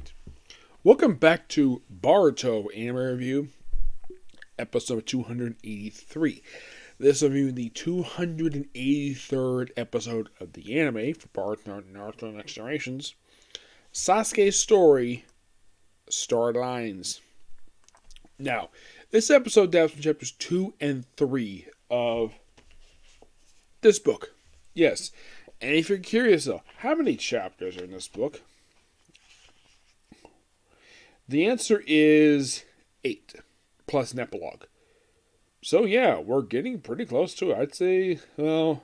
Alright. Welcome back to Boruto Anime Review, episode 283. This will be the 283rd episode of the anime for Naruto Next Generations. Sasuke's story, Storylines. Now, this episode delves from chapters 2 and 3 of this book. Yes, and if you're curious though, how many chapters are in this book? The answer is 8, plus an epilogue. So yeah, we're getting pretty close to it. I'd say, well,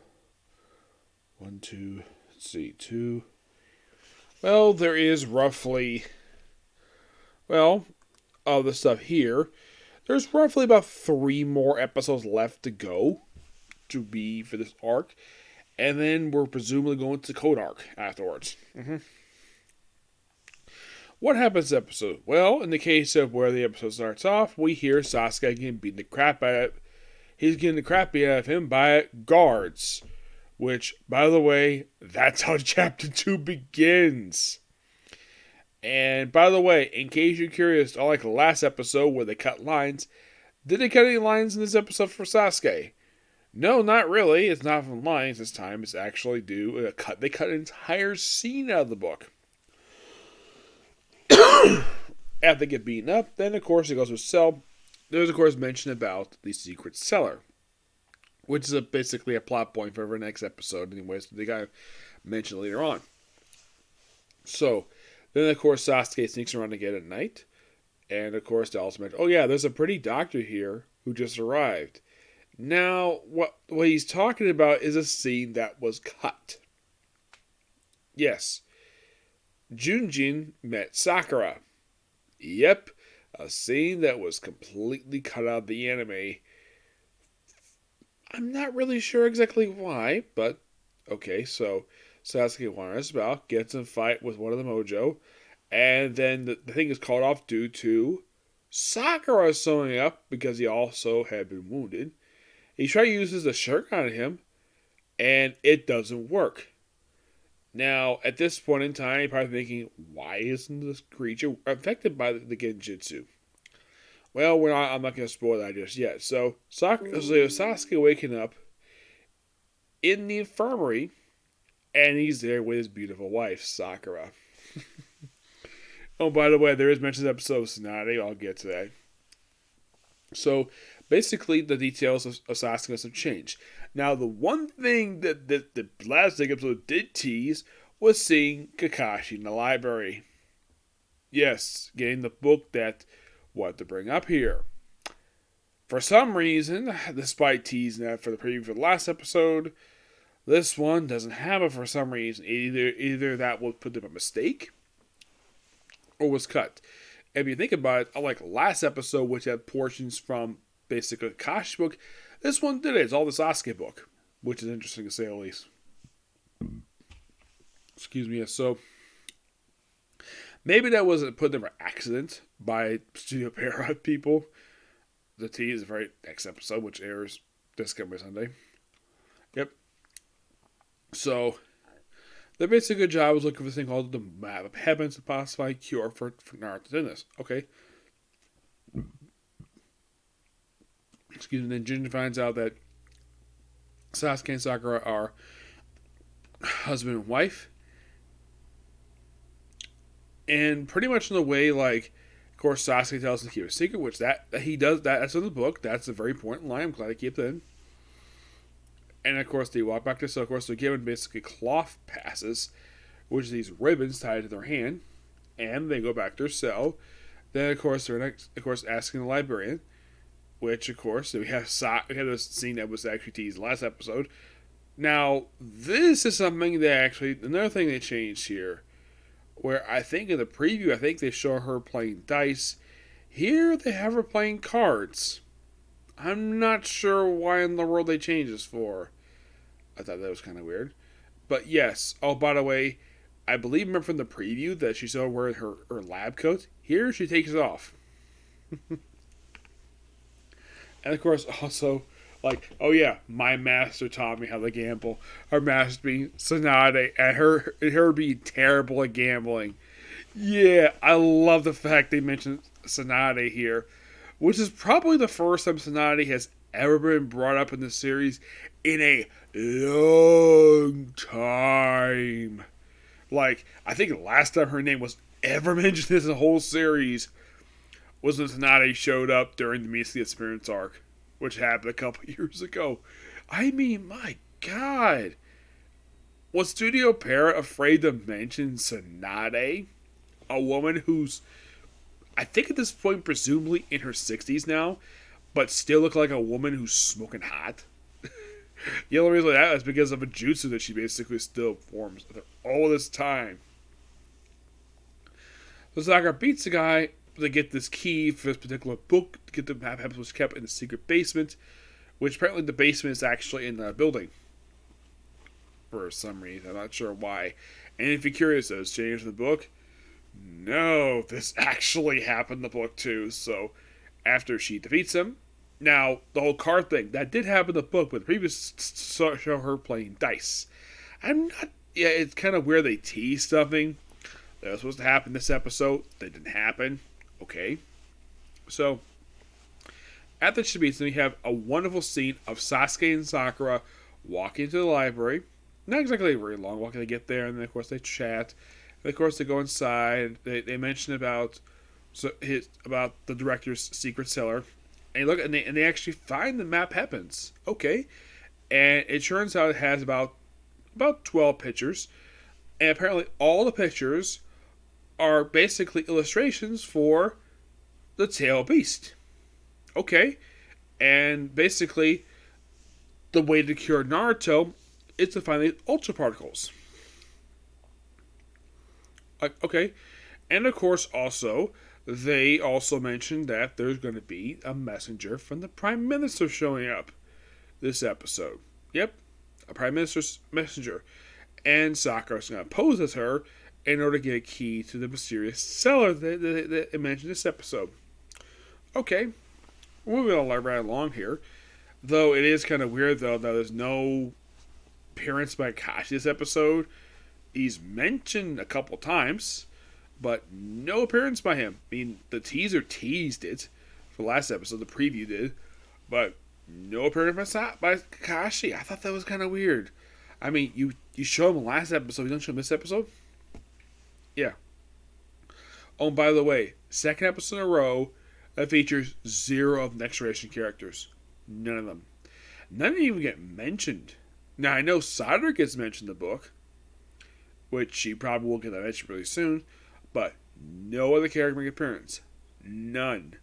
1, 2, let's see, 2. Well, there is roughly, of the stuff here, there's roughly about 3 more episodes left to go to be for this arc. And then we're presumably going to Code Arc afterwards. What happens this episode? Well, in the case of where the episode starts off, we hear Sasuke getting beaten the crap out of. He's getting the crap beat out of him by guards. Which, by the way, that's how chapter 2 begins. And by the way, in case you're curious, unlike the last episode where they cut lines, did they cut any lines in this episode for Sasuke? No, not really. It's not from lines this time. It's actually they cut an entire scene out of the book. After they get beaten up, then of course it goes to a cell. There's of course mention about the secret cellar, which is basically a plot point for the next episode. Anyways, they got to mention later on. So then of course Sasuke sneaks around again at night, and of course they also mention, oh yeah, there's a pretty doctor here who just arrived. Now what he's talking about is a scene that was cut. Yes. Junjin met Sakura. Yep, a scene that was completely cut out of the anime. I'm not really sure exactly why, but okay, so Sasuke wanders about, gets in a fight with one of the Mojo, and then the thing is called off due to Sakura showing up because he also had been wounded. He tries to use the shirt on him, and it doesn't work. Now, at this point in time, you're probably thinking, why isn't this creature affected by the Genjutsu? Well, I'm not going to spoil that just yet. So Sasuke waking up in the infirmary, and he's there with his beautiful wife, Sakura. Oh, by the way, there is mention of episode of Tsunade. I'll get to that. So, basically, the details of Sasuke have changed. Now, the one thing that the last episode did tease was seeing Kakashi in the library. Yes, getting the book that what to bring up here. For some reason, despite teasing that for the preview for the last episode, this one doesn't have it for some reason. Either that was put in a mistake or was cut. And if you think about it, unlike last episode, which had portions from basically Kakashi book, this one did it. It's all the Sasuke book, which is interesting to say the least. Excuse me. So maybe that wasn't put there by accident by Studio Para people. The T is the very next episode, which airs this coming Sunday. Yep. So their basic good job was looking for this thing called the Map of Heaven to possibly cure for Naruto's illness. Okay. Excuse me. Then Jinja finds out that Sasuke and Sakura are husband and wife. And pretty much in the way, like, of course, Sasuke tells him to keep a secret, which that he does. That's in the book. That's a very important line. I'm glad I keep it in. And of course, they walk back to the cell. Of course, they're given basically cloth passes, which are these ribbons tied to their hand, and they go back to their cell. Then, of course, they're asking the librarian. Which, of course, we have a scene that was actually teased last episode. Now, this is something that actually, another thing they changed here, where I think in the preview, I think they show her playing dice. Here, they have her playing cards. I'm not sure why in the world they changed this for. I thought that was kind of weird. But yes, oh, by the way, I believe remember from the preview that she saw wearing her lab coat. Here, she takes it off. And of course, also, like, oh yeah, my master taught me how to gamble. Her master being Tsunade, and her being terrible at gambling. Yeah, I love the fact they mentioned Tsunade here, which is probably the first time Tsunade has ever been brought up in the series in a long time. Like, I think the last time her name was ever mentioned in the whole series was when Tsunade showed up during the Mystery Experience arc, which happened a couple years ago. I mean, my God. Was Studio Parrot afraid to mention Tsunade? A woman who's, I think at this point, presumably in her 60s now, but still look like a woman who's smoking hot. The only reason that is because of a jutsu that she basically still performs all this time. So Sakura beats the guy to get this key for this particular book to get the map episodes kept in the secret basement, which apparently the basement is actually in the building for some reason. I'm not sure why. And if you're curious, those changes in the book, no, this actually happened in the book too. So after she defeats him, now the whole card thing that did happen in the book, but the previous show her playing dice. I'm not. Yeah, it's kind of weird they tease something that was supposed to happen this episode that didn't happen. Okay, so after she beats them, we have a wonderful scene of Sasuke and Sakura walking to the library. Not exactly very long walking to get there, and then of course they chat. And of course they go inside. They mention about about the director's secret cellar, and they actually find the map happens. Okay, and it turns out it has about 12 pictures, and apparently all the pictures are basically illustrations for the tail beast. Okay, and basically the way to cure Naruto is to find the ultra particles. Okay, and of course also they also mentioned that there's going to be a messenger from the Prime Minister showing up this episode. Yep, a Prime Minister's messenger. And Sakura's going to pose as her in order to get a key to the mysterious cellar that I mentioned this episode. Okay, we're moving right along here. Though it is kind of weird, though, that there's no appearance by Kashi this episode. He's mentioned a couple times, but no appearance by him. I mean, the teaser teased it for last episode, the preview did, but no appearance by Kakashi. I thought that was kind of weird. I mean, you show him last episode, you don't show him this episode? Yeah. Oh, and by the way, second episode in a row that features zero of Next Generation characters. None of them. None of them even get mentioned. Now, I know Sadr gets mentioned in the book, which she probably will get mentioned really soon, but no other character make appearance. None.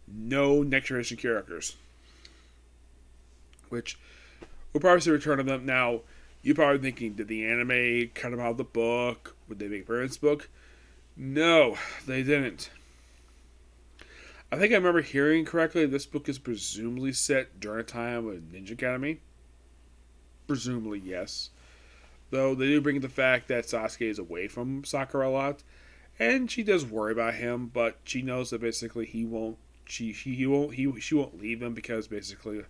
No Next Generation characters. Which we'll probably see a return of them. Now, you're probably thinking, did the anime cut them out of the book? Would they make appearance book? No, they didn't. I think I remember hearing correctly, this book is presumably set during a time of Ninja Academy. Presumably, yes. Though they do bring the fact that Sasuke is away from Sakura a lot, and she does worry about him, but she knows that basically she won't leave him because basically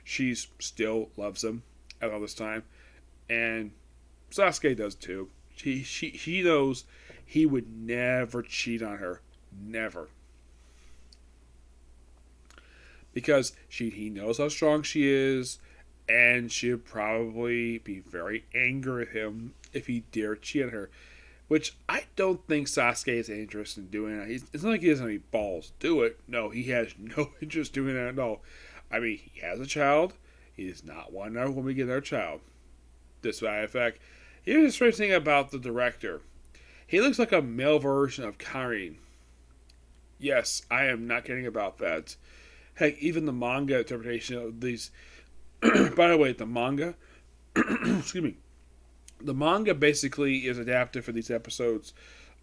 she still loves him at all this time, and Sasuke does too. She knows he would never cheat on her, never, because he knows how strong she is. And she'd probably be very angry at him if he dared cheat on her. Which I don't think Sasuke is interested in doing that. It's not like he doesn't have any balls to do it. No, he has no interest in doing that at all. I mean, he has a child. He does not want another woman to get their child. This matter of fact, here's the strange thing about the director. He looks like a male version of Karin. Yes, I am not kidding about that. Heck, even the manga interpretation of these... By the way, the manga, excuse me, the manga basically is adapted for these episodes.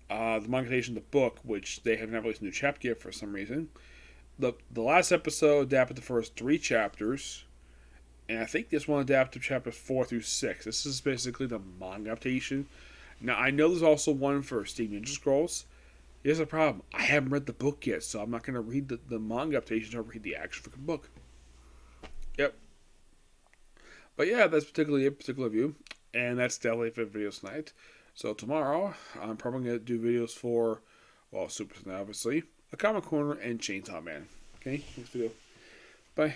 The manga adaptation of the book, which they have not released a new chapter yet for some reason. The last episode adapted the first 3 chapters, and I think this one adapted chapters 4 through 6. This is basically the manga adaptation. Now, I know there's also one for Steam Ninja Scrolls. Here's the problem. I haven't read the book yet, so I'm not going to read the manga adaptation or read the actual freaking book. Yep. But yeah, that's particularly a particular view. And that's definitely for the video tonight. So tomorrow, I'm probably going to do videos for, well, Super Saiyan, obviously, a Comic Corner, and Chainsaw Man. Okay, next video. Bye.